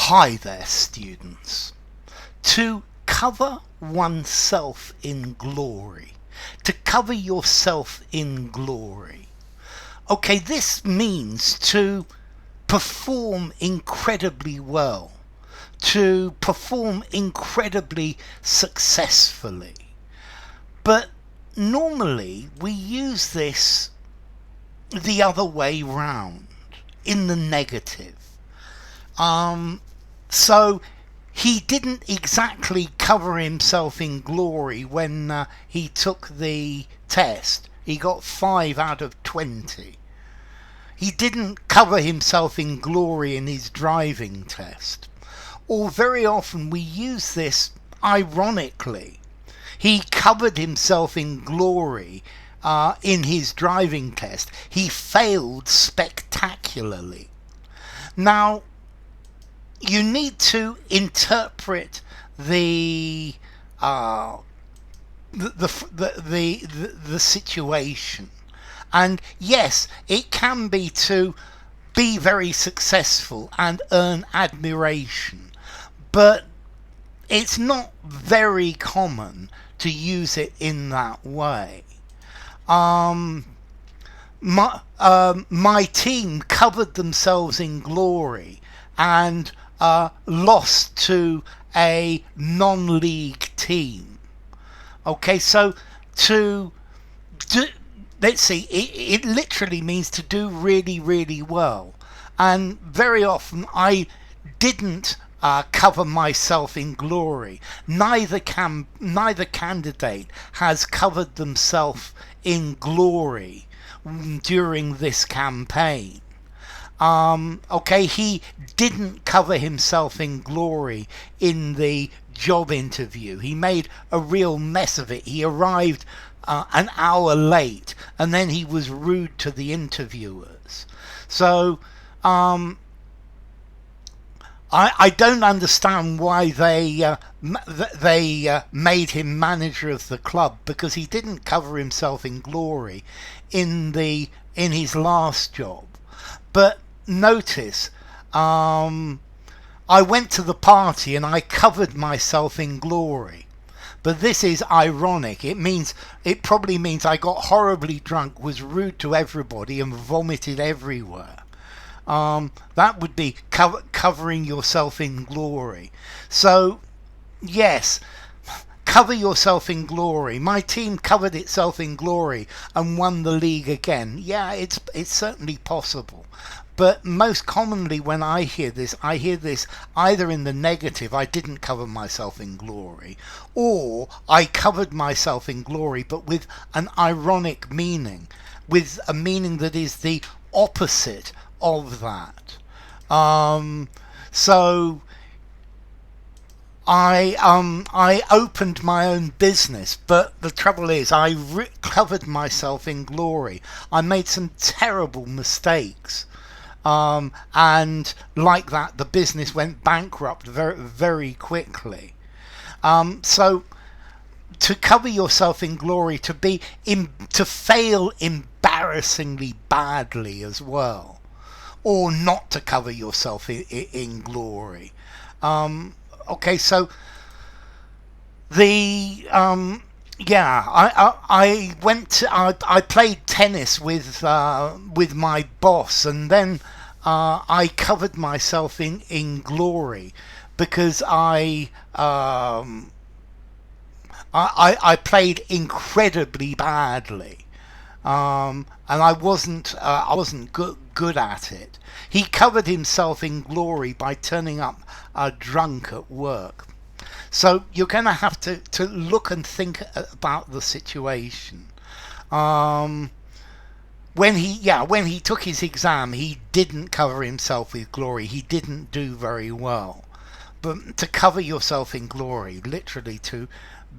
Hi there, students. To cover oneself in glory. To cover yourself in glory. Okay, this means to perform incredibly well. To perform incredibly successfully. But normally we use this the other way round, in the negative. So he didn't exactly cover himself in glory when he took the test. He got 5 out of 20. He didn't cover himself in glory in his driving test. Or very often we use this ironically. He covered himself in glory in his driving test. He failed spectacularly. Now, you need to interpret the situation, and yes, it can be to be very successful and earn admiration, but it's not very common to use it in that way. My team covered themselves in glory and lost to a non-league team. Okay, so to do, let's see, it literally means to do really, really well. And very often I didn't cover myself in glory. Neither candidate has covered themselves in glory during this campaign. Okay, he didn't cover himself in glory in the job interview. He made a real mess of it. He arrived an hour late, and then he was rude to the interviewers. So I don't understand why they made him manager of the club, because he didn't cover himself in glory in his last job. But notice, I went to the party and I covered myself in glory. But this is ironic. It probably means I got horribly drunk, was rude to everybody, and vomited everywhere. That would be covering yourself in glory. So, yes, cover yourself in glory. My team covered itself in glory and won the league again. Yeah, it's certainly possible. But most commonly when I hear this either in the negative, I didn't cover myself in glory, or I covered myself in glory but with an ironic meaning, with a meaning that is the opposite of that. So I opened my own business, but the trouble is I covered myself in glory. I made some terrible mistakes. And like that, the business went bankrupt very, very quickly. So to cover yourself in glory, to fail embarrassingly badly as well, or not to cover yourself in glory. Okay, so the I played tennis with my boss, and then I covered myself in glory because I played incredibly badly, and I wasn't good at it. He covered himself in glory by turning up drunk at work. So you're going to have to look and think about the situation. When he took his exam, he didn't cover himself with glory. He didn't do very well. But to cover yourself in glory, literally to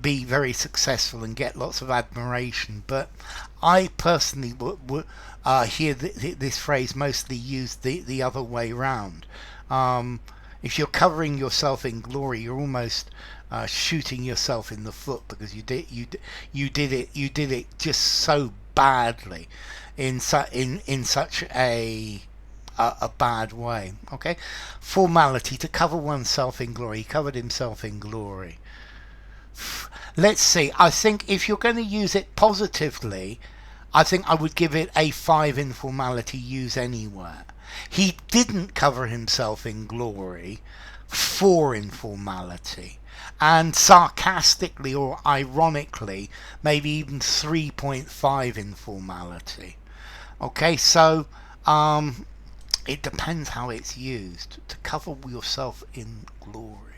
be very successful and get lots of admiration. But I personally would hear this phrase mostly used the other way round. If you're covering yourself in glory, you're almost shooting yourself in the foot, because you did it just so badly in such a a bad way. Okay, formality, to cover oneself in glory. He covered himself in glory. Let's see. I think if you're going to use it positively, I think I would give it a 5 in formality, use anywhere. He didn't cover himself in glory, 4 in formality. And sarcastically or ironically, maybe even 3.5 in formality. Okay, so it depends how it's used. To cover yourself in glory.